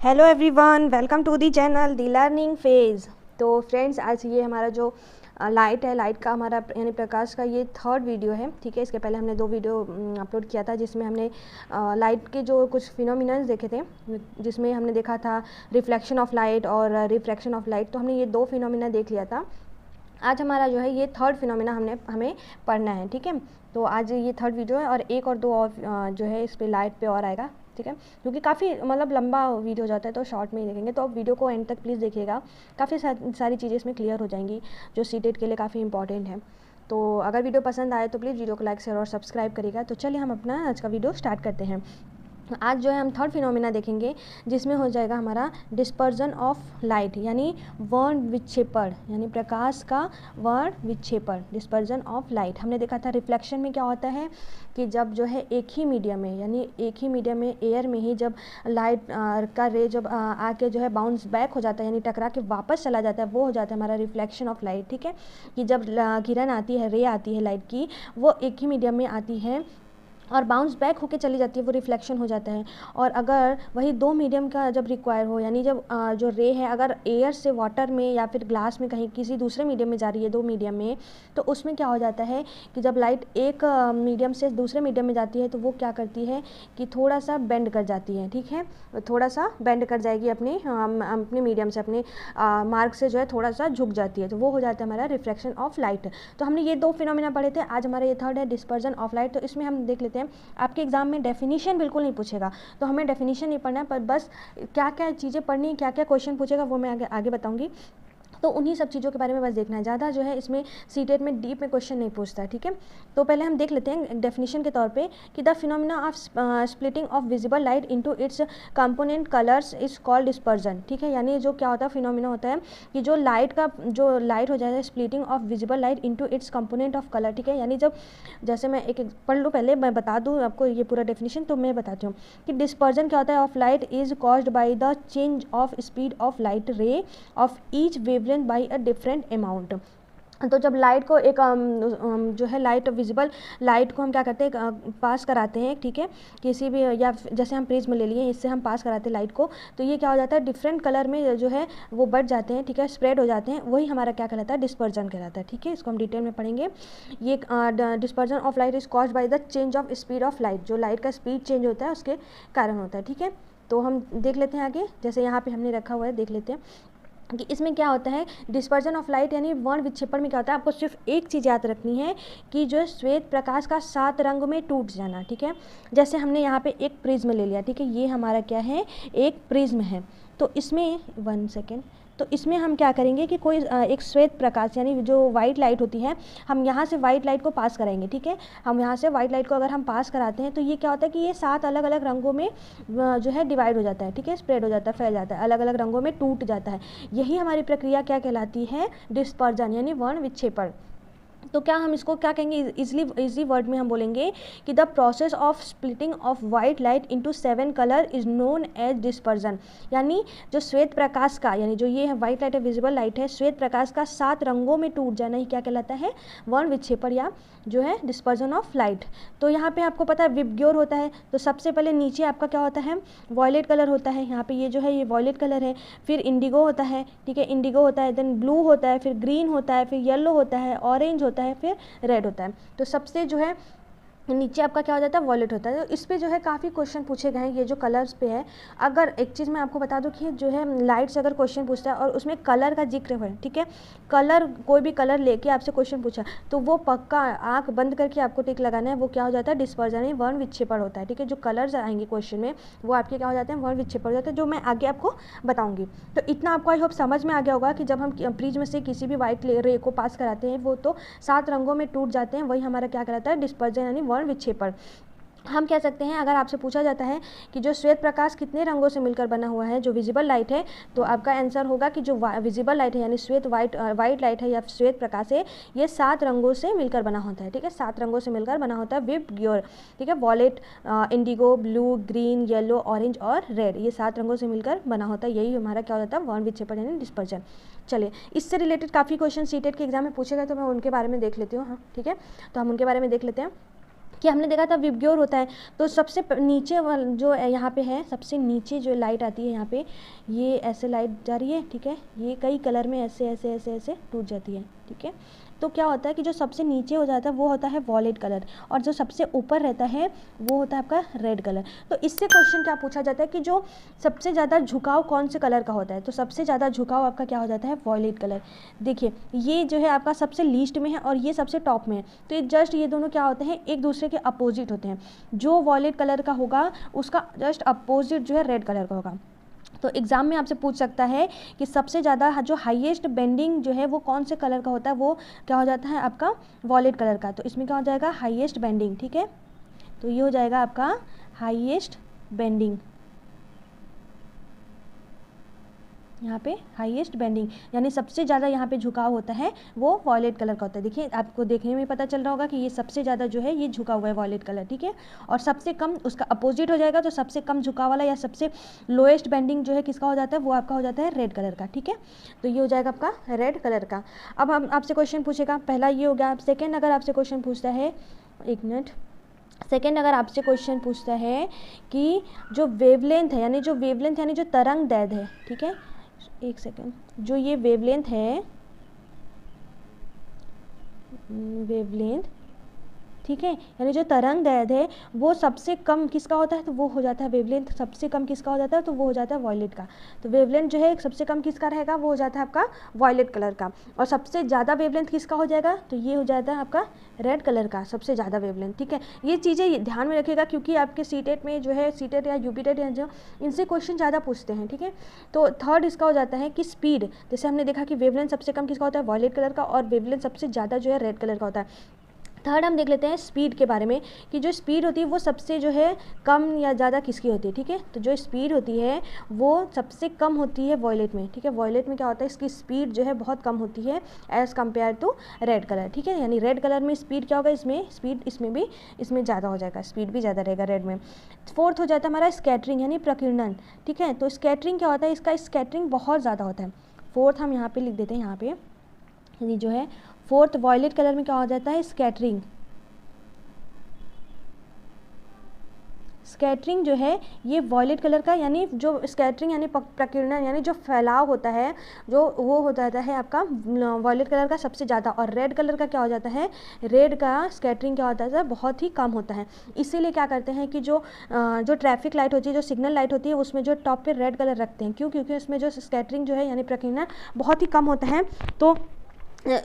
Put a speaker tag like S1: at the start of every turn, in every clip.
S1: Hello everyone, welcome to the channel the learning phase. तो friends, आज ये हमारा जो लाइट है, लाइट का हमारा यानी प्रकाश का ये थर्ड वीडियो है। ठीक है, इसके पहले हमने 2 वीडियो अपलोड किया था जिसमें हमने लाइट के जो कुछ फिनोमिनन्स देखे थे, जिसमें हमने देखा था रिफ्लेक्शन ऑफ लाइट और रिफ्रैक्शन ऑफ लाइट। तो हमने ये 2 फिनोमिना देख लिया था। आज हमारा जो है ये थर्ड फिनोमिना हमें पढ़ना है। ठीक है, तो आज ये थर्ड वीडियो है और 1 और 2 और जो है इस पर लाइट पे और आएगा। ठीक है, क्योंकि काफ़ी मतलब लंबा वीडियो हो जाता है तो शॉर्ट में ही देखेंगे। तो आप वीडियो को एंड तक प्लीज़ देखिएगा, काफ़ी सारी चीज़ें इसमें क्लियर हो जाएंगी जो सीटेट के लिए काफ़ी इंपॉर्टेंट है। तो अगर वीडियो पसंद आए तो प्लीज़ वीडियो को लाइक शेयर और सब्सक्राइब करिएगा। तो चलिए हम अपना आज का वीडियो स्टार्ट करते हैं। आज जो है हम थर्ड फिनोमिना देखेंगे जिसमें हो जाएगा हमारा डिस्पर्जन ऑफ लाइट, यानी वर्ण विक्षेपण, यानी प्रकाश का वर्ण विक्षेपण, डिस्पर्जन ऑफ लाइट। हमने देखा था रिफ्लेक्शन में क्या होता है कि जब जो है एक ही मीडियम में, यानी एक ही मीडियम में एयर में ही जब लाइट का रे जब आके जो है बाउंस बैक हो जाता है, यानी टकरा के वापस चला जाता है, वो हो जाता है हमारा रिफ्लेक्शन ऑफ लाइट। ठीक है, कि जब किरण आती है, रे आती है लाइट की, वो एक ही मीडियम में आती है और बाउंस बैक होके चली जाती है, वो रिफ्लेक्शन हो जाता है। और अगर वही 2 मीडियम का जब रिक्वायर हो, यानी जब जो रे है अगर एयर से वाटर में या फिर ग्लास में कहीं किसी दूसरे मीडियम में जा रही है, 2 मीडियम में, तो उसमें क्या हो जाता है कि जब लाइट एक मीडियम से दूसरे मीडियम में जाती है तो वो क्या करती है कि थोड़ा सा बेंड कर जाती है। ठीक है, थोड़ा सा बेंड कर जाएगी अपने मीडियम से, अपने मार्क से जो है थोड़ा सा झुक जाती है, तो वो हो जाता है हमारा रिफ्लेक्शन ऑफ लाइट। तो हमने ये 2 फिनोमिना पढ़े थे। आज हमारा ये थर्ड है डिस्पर्जन ऑफ लाइट। तो इसमें हम देख लेते हैं। आपके एग्जाम में डेफिनेशन बिल्कुल नहीं पूछेगा, तो हमें डेफिनेशन नहीं पढ़ना है, पर बस क्या क्या चीज़ें पढ़नी है, क्या क्या क्वेश्चन पूछेगा वो मैं आगे बताऊंगी। तो उन्हीं सब चीज़ों के बारे में बस देखना है। ज़्यादा जो है इसमें सीटेट में डीप में क्वेश्चन नहीं पूछता है। ठीक है, तो पहले हम देख लेते हैं डेफिनेशन के तौर पे कि the phenomena of splitting of visible light into its component colours is called dispersion. ठीक है, यानी जो क्या होता है फिनोमिना होता है कि जो लाइट हो जाता है splitting of visible light into its component of colour. ठीक है, यानी जब जैसे मैं एक पढ़ लूँ, पहले मैं बता दूँ आपको ये पूरा डेफिनेशन, तो मैं बताती हूँ कि डिस्पर्जन क्या होता है। Of light is caused by the change of speed of light ray of each wavelength by a different amount. तो जब लाइट को एक जो है लाइट विजिबल लाइट को हम क्या करते हैं पास कराते हैं। ठीक है, किसी भी या जैसे हम प्रिज्म ले लिए, इससे हम पास कराते हैं लाइट को, तो ये क्या हो जाता है डिफरेंट कलर में जो है वो बढ़ जाते हैं। ठीक है, स्प्रेड हो जाते हैं, वही हमारा क्या कहलाता है डिस्पर्जन कहलाता है। ठीक है, इसको हम डिटेल में पढ़ेंगे। ये dispersion of light is caused by the change of speed of light, जो लाइट का स्पीड चेंज होता है उसके कारण होता है। ठीक है, तो हम देख लेते हैं आगे, जैसे यहाँ पे हमने रखा हुआ है, देख लेते हैं कि इसमें क्या होता है डिस्पर्जन ऑफ लाइट, यानी वर्ण विक्षेपण में क्या होता है। आपको सिर्फ एक चीज़ याद रखनी है कि जो श्वेत प्रकाश का 7 रंग में टूट जाना। ठीक है, जैसे हमने यहाँ पे एक प्रिज्म ले लिया। ठीक है, ये हमारा क्या है एक प्रिज्म है। तो इसमें 1 सेकेंड, तो इसमें हम क्या करेंगे कि कोई एक श्वेत प्रकाश यानी जो वाइट लाइट होती है, हम यहाँ से वाइट लाइट को पास कराएंगे। ठीक है, हम यहाँ से वाइट लाइट को अगर हम पास कराते हैं तो ये क्या होता है कि ये 7 अलग अलग रंगों में जो है डिवाइड हो जाता है। ठीक है, स्प्रेड हो जाता है, फैल जाता है, अलग अलग रंगों में टूट जाता है। यही हमारी प्रक्रिया क्या कहलाती है डिस्पर्जन, यानी वर्ण विक्षेपण। तो क्या हम इसको क्या कहेंगे इजी वर्ड में हम बोलेंगे कि the process of splitting of white light into 7 colour is known as dispersion. यानी जो श्वेत प्रकाश का, यानी जो ये है वाइट लाइट है, विजिबल लाइट है, श्वेत प्रकाश का 7 रंगों में टूट जाना ही क्या कहलाता है वर्ण विक्षेपण या जो है डिस्पर्जन ऑफ लाइट। तो यहाँ पे आपको पता है विबग्योर होता है, तो सबसे पहले नीचे आपका क्या होता है वॉयलेट कलर होता है। यहाँ पे ये जो है ये वॉयलेट कलर है, फिर इंडिगो होता है। ठीक है, इंडिगो होता है, देन ब्लू होता है, फिर ग्रीन होता है, फिर येलो होता है, ऑरेंज होता है, फिर रेड होता है। तो सबसे जो है नीचे आपका क्या हो जाता है वॉलेट होता है। तो इस पे जो है काफ़ी क्वेश्चन पूछे गए हैं ये जो कलर्स पे है। अगर एक चीज़ मैं आपको बता दूं कि जो है लाइट से अगर क्वेश्चन पूछता है और उसमें कलर का जिक्र है, ठीक है, कलर कोई भी कलर लेके आपसे क्वेश्चन पूछा तो वो पक्का आंख बंद करके आपको टिक लगाना है, वो क्या हो जाता है डिस्पर्जन यानी वर्ण विक्षेपण होता है। ठीक है, जो कलर्स आएंगे क्वेश्चन में वो आपके क्या हो जाते हैं वर्ण विक्षेपण हो जाते हैं, जो मैं आगे आपको बताऊँगी। तो इतना आपको आई होप समझ में आ गया होगा कि जब हम प्रिज्म से किसी भी वाइट रे को पास कराते हैं वो तो 7 रंगों में टूट जाते हैं, वही हमारा क्या कहलाता है डिस्पर्जन यानी वर्ण विक्षेपण। हम कह सकते हैं अगर आपसे पूछा जाता है कि जो श्वेत प्रकाश कितने रंगों से मिलकर बना हुआ है, जो विजिबल लाइट है, तो आपका आंसर होगा कि जो विजिबल लाइट है यानी श्वेत वाइट लाइट है या श्वेत प्रकाश है, ये 7 रंगों से मिलकर बना होता है। ठीक है, 7 रंगों से मिलकर बना होता है विबग्योर। ठीक है, wallet, Indigo, blue, green, yellow, orange और रेड, ये 7 रंगों से मिलकर बना होता है। यही हमारा क्या होता है वर्ण विक्षेपण यानी डिस्पर्जन। चलिए, इससे रिलेटेड काफ़ी क्वेश्चन सीटेट के एग्जाम में पूछे गए तो मैं उनके बारे में देख लेती हूँ। हाँ ठीक है, तो हम उनके बारे में देख लेते हैं कि हमने देखा था विबग्योर होता है तो सबसे नीचे वाला जो यहाँ पे है, सबसे नीचे जो लाइट आती है यहाँ पे, ये ऐसे लाइट जा रही है, ठीक है, ये कई कलर में ऐसे ऐसे ऐसे ऐसे टूट जाती है, ठीक है। तो क्या होता है कि जो सबसे नीचे हो जाता है वो होता है वॉलेट कलर, और जो सबसे ऊपर रहता है वो होता है आपका रेड कलर। तो इससे क्वेश्चन क्या पूछा जाता है कि जो सबसे ज़्यादा झुकाव कौन से कलर का होता है, तो सबसे ज़्यादा झुकाव आपका क्या हो जाता है, वॉलेट कलर। देखिए ये जो है आपका सबसे लीस्ट में है और ये सबसे टॉप में है, तो ये जस्ट ये दोनों क्या होते हैं, एक दूसरे के अपोजिट होते हैं। जो वॉलेट कलर का होगा उसका जस्ट अपोजिट जो है रेड कलर का होगा। तो एग्ज़ाम में आपसे पूछ सकता है कि सबसे ज़्यादा जो हाईएस्ट बेंडिंग जो है वो कौन से कलर का होता है, वो क्या हो जाता है आपका वॉलेट कलर का। तो इसमें क्या हो जाएगा, हाईएस्ट बेंडिंग, ठीक है। तो ये हो जाएगा आपका हाईएस्ट बेंडिंग, यहाँ पे हाईएस्ट बेंडिंग यानी सबसे ज़्यादा यहाँ पे झुकाव होता है वो वॉलेट कलर का होता है। देखिए आपको देखने में पता चल रहा होगा कि ये सबसे ज़्यादा जो है ये झुका हुआ है वॉलेट कलर, ठीक है। और सबसे कम उसका अपोजिट हो जाएगा, तो सबसे कम झुकाव वाला या सबसे लोएस्ट बेंडिंग जो है किसका हो जाता है, वो आपका हो जाता है रेड कलर का, ठीक है। तो ये हो जाएगा आपका रेड कलर का। अब हम आपसे क्वेश्चन पूछेगा, पहला ये हो गया। सेकेंड अगर आपसे क्वेश्चन पूछता है, एक मिनट, सेकेंड अगर आपसे क्वेश्चन पूछता है कि जो वेवलेंथ है यानी जो तरंग दैर्घ्य है, ठीक है, एक सेकेंड, जो ये वेवलेंथ है, वेवलेंथ, ठीक है, यानी जो तरंग दैर्घ्य है वो सबसे कम किसका होता है, तो वो हो जाता है वेवलेंथ सबसे कम किसका हो जाता है, तो वो हो जाता है वॉयलेट का। तो वेवलेंथ जो है सबसे कम किसका रहेगा, वो हो जाता है आपका वॉयलेट कलर का। और सबसे ज़्यादा वेवलेंथ किसका हो जाएगा, तो ये हो जाता है आपका रेड कलर का सबसे ज़्यादा वेवलेंथ, ठीक है। ये चीज़ें ध्यान में रखिएगा क्योंकि आपके सीटेट में जो है, सीटेट या यूपीटेट या जो इनसे क्वेश्चन ज़्यादा पूछते हैं, ठीक है। तो थर्ड इसका हो जाता है कि स्पीड, जैसे हमने देखा कि वेवलेंथ सबसे कम किसका होता है, वॉयलेट कलर का, और वेवलेंथ सबसे ज़्यादा जो है रेड कलर का होता है। थर्ड हम देख लेते हैं स्पीड के बारे में कि जो स्पीड होती है वो सबसे जो है कम या ज़्यादा किसकी होती है, ठीक है। तो जो स्पीड होती है वो सबसे कम होती है वॉयलेट में, ठीक है। वॉयलेट में क्या होता है, इसकी स्पीड जो है बहुत कम होती है as compared to red colour, ठीक है। यानी रेड कलर में स्पीड क्या होगा, इसमें स्पीड इसमें ज़्यादा हो जाएगा, स्पीड भी ज़्यादा रहेगा रेड में। फोर्थ हो जाता है हमारा स्कैटरिंग यानी प्रकीर्णन, ठीक है। तो स्कैटरिंग क्या होता है, इसका स्कैटरिंग बहुत ज़्यादा होता है। फोर्थ हम यहाँ पे लिख देते हैं, यहाँ पे यानी जो है फोर्थ वॉयलेट कलर में क्या हो जाता है, स्कैटरिंग। स्कैटरिंग जो है ये वॉयलेट कलर का, यानी जो स्कैटरिंग यानी प्रकीर्णन यानी जो फैलाव होता है जो वो हो जाता है आपका वॉयलेट कलर का सबसे ज़्यादा। और रेड कलर का क्या हो जाता है, रेड का स्कैटरिंग क्या होता है, बहुत ही कम होता है। इसीलिए क्या करते हैं कि जो ट्रैफिक लाइट होती है, जो सिग्नल लाइट होती है, उसमें जो टॉप पे रेड कलर रखते हैं। क्यों, क्योंकि उसमें जो स्कैटरिंग जो है यानी प्रकीर्णन बहुत ही कम होता है, तो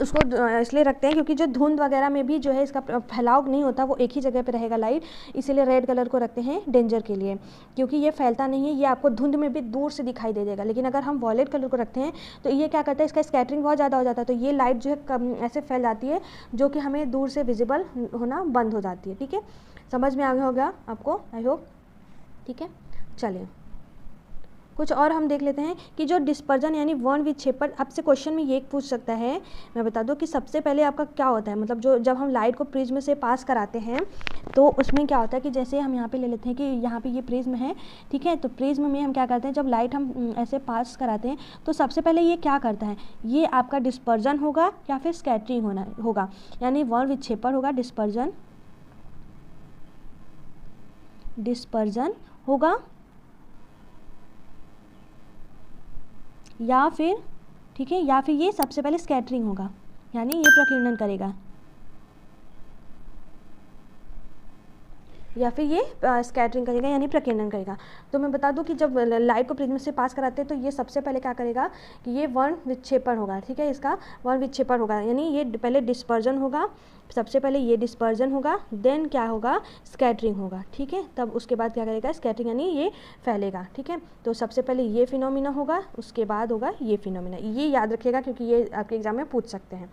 S1: उसको इसलिए रखते हैं क्योंकि जो धुंध वगैरह में भी जो है इसका फैलाव नहीं होता, वो एक ही जगह पे रहेगा लाइट, इसीलिए रेड कलर को रखते हैं डेंजर के लिए, क्योंकि ये फैलता नहीं है, ये आपको धुंध में भी दूर से दिखाई दे देगा। लेकिन अगर हम वॉयलेट कलर को रखते हैं तो ये क्या करता है, इसका स्कैटरिंग बहुत ज़्यादा हो जाता है, तो ये लाइट जो है ऐसे फैल जाती है जो कि हमें दूर से विजिबल होना बंद हो जाती है, ठीक है। समझ में आ गया होगा आपको, आई होप, ठीक है। चलिए कुछ और हम देख लेते हैं कि जो डिस्पर्जन यानी वर्ण विक्षेपण, आपसे क्वेश्चन में ये पूछ सकता है। मैं बता दूं कि सबसे पहले आपका क्या होता है, मतलब जो जब हम लाइट को प्रिज्म से पास कराते हैं तो उसमें क्या होता है कि जैसे हम यहाँ पे ले लेते हैं कि यहाँ पे ये प्रिज्म है, ठीक है। तो प्रिज्म में हम क्या करते हैं, जब लाइट हम ऐसे पास कराते हैं तो सबसे पहले ये क्या करता है, ये आपका डिस्पर्जन होगा या फिर स्कैटरिंग होगा, यानी वर्ण विक्षेपण होगा, डिस्पर्जन होगा या फिर, ठीक है, या फिर ये सबसे पहले स्कैटरिंग होगा, यानी ये प्रकीर्णन करेगा, या फिर ये स्कैटरिंग करेगा यानी प्रकीर्णन करेगा। तो मैं बता दूं कि जब लाइट को प्रिज्म से पास कराते हैं तो ये सबसे पहले क्या करेगा कि ये वर्ण विक्षेपण होगा, ठीक है, इसका वर्ण विक्षेपण होगा, यानी ये पहले डिस्पर्जन होगा, सबसे पहले ये डिस्पर्जन होगा, देन क्या होगा, स्कैटरिंग होगा, ठीक है। तब उसके बाद क्या करेगा, स्कैटरिंग यानी ये फैलेगा, ठीक है। तो सबसे पहले ये फिनोमिना होगा, उसके बाद होगा ये फिनोमिना, ये याद रखिएगा क्योंकि ये आपके एग्जाम में पूछ सकते हैं।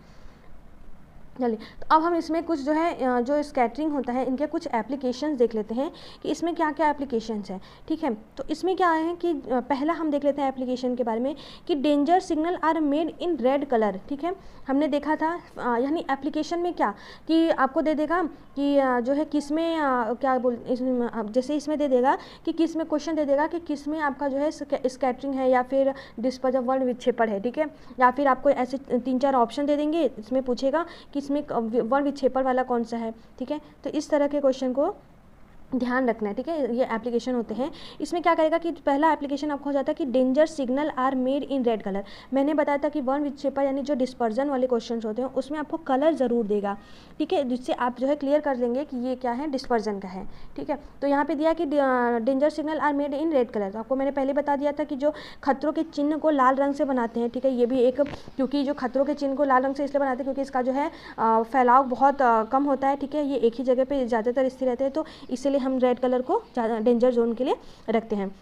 S1: चलिए तो अब हम इसमें कुछ जो है जो स्कैटरिंग होता है इनके कुछ एप्लीकेशंस देख लेते हैं कि इसमें क्या क्या एप्लीकेशंस हैं, ठीक है। तो इसमें क्या है कि पहला हम देख लेते हैं एप्लीकेशन के बारे में कि danger signal are made in red colour, ठीक है। हमने देखा था यानी एप्लीकेशन में क्या कि आपको दे देगा कि जो है किस में क्या बोल जैसे इसमें दे देगा कि किस में क्वेश्चन दे देगा कि किस में आपका जो है स्कैटरिंग है या फिर डिस्पर्जन वर्ण विक्षेपण है, ठीक है। या फिर आपको ऐसे 3-4 ऑप्शन दे देंगे, इसमें पूछेगा कि किसमें वर्ण विक्षेपण वाला कौन सा है, ठीक है। तो इस तरह के क्वेश्चन को ध्यान रखना है, ठीक है। ये एप्लीकेशन होते हैं। इसमें क्या करेगा कि पहला एप्लीकेशन आपको हो जाता है कि danger signal are made in red colour. मैंने बताया था कि वर्ण विक्षेपण यानी जो डिस्पर्जन वाले क्वेश्चंस होते हैं उसमें आपको कलर ज़रूर देगा, ठीक है, जिससे आप जो है क्लियर कर लेंगे कि ये क्या है, डिस्पर्जन का है, ठीक है। तो यहाँ पे दिया कि danger signal are made in red colour. तो आपको मैंने पहले बता दिया था कि जो खतरों के चिन्ह को लाल रंग से बनाते हैं, ठीक है, ये भी एक, क्योंकि जो खतरों के चिन्ह को लाल रंग से इसलिए बनाते हैं क्योंकि इसका जो है फैलाव बहुत कम होता है, ठीक है, ये एक ही जगह पे ज़्यादातर स्थिर रहते हैं, तो इसलिए हम रेड कलर को ज़्यादा डेंजर जोन के लिए रखते हैं।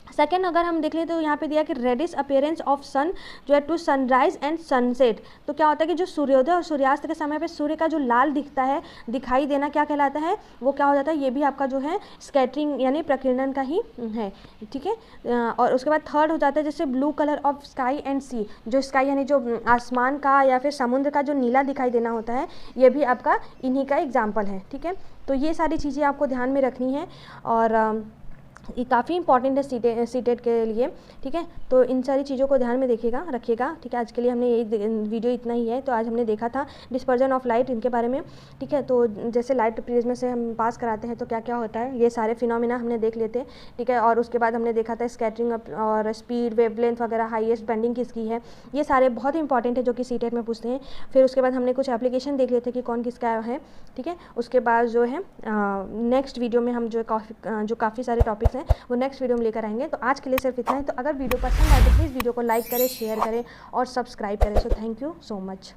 S1: सेकेंड अगर हम देख लें तो यहाँ पे दिया कि रेडिश अपीयरेंस ऑफ सन जो है टू सनराइज एंड सनसेट। तो क्या होता है कि जो सूर्योदय और सूर्यास्त के समय पे सूर्य का जो लाल दिखता है, दिखाई देना, क्या कहलाता है, वो क्या हो जाता है, ये भी आपका जो है स्कैटरिंग यानी प्रकीर्णन का ही है, ठीक है। और उसके बाद थर्ड हो जाता है जैसे blue colour of sky and sea, जो स्काई यानी जो आसमान का या फिर समुद्र का जो नीला दिखाई देना होता है, ये भी आपका इन्हीं का एग्जाम्पल है, ठीक है। तो ये सारी चीज़ें आपको ध्यान में रखनी है और ये काफ़ी इंपॉर्टेंट है सीटेट के लिए, ठीक है। तो इन सारी चीज़ों को ध्यान में रखिएगा, ठीक है। आज के लिए हमने यही वीडियो इतना ही है। तो आज हमने देखा था डिस्पर्जन ऑफ लाइट, इनके बारे में, ठीक है। तो जैसे लाइट प्रिज्म से हम पास कराते हैं तो क्या क्या होता है, ये सारे फिनोमिना हमने देख लेते हैं, ठीक है। और उसके बाद हमने देखा था स्कैटरिंग और स्पीड, वेवलेंथ वगैरह, हाईएस्ट बेंडिंग किसकी है, ये सारे बहुत इंपॉर्टेंट है जो कि सीटेट में पूछते हैं। फिर उसके बाद हमने कुछ एप्लीकेशन देख लेते हैं कि कौन किसका है, ठीक है। उसके बाद जो है नेक्स्ट वीडियो में हम जो काफ़ी सारे टॉपिक्स हैं वो नेक्स्ट वीडियो में लेकर आएंगे। तो आज के लिए सिर्फ इतना ही। तो अगर वीडियो पसंद आए तो प्लीज़ वीडियो को लाइक करें, शेयर करें और सब्सक्राइब करें। So thank you so much.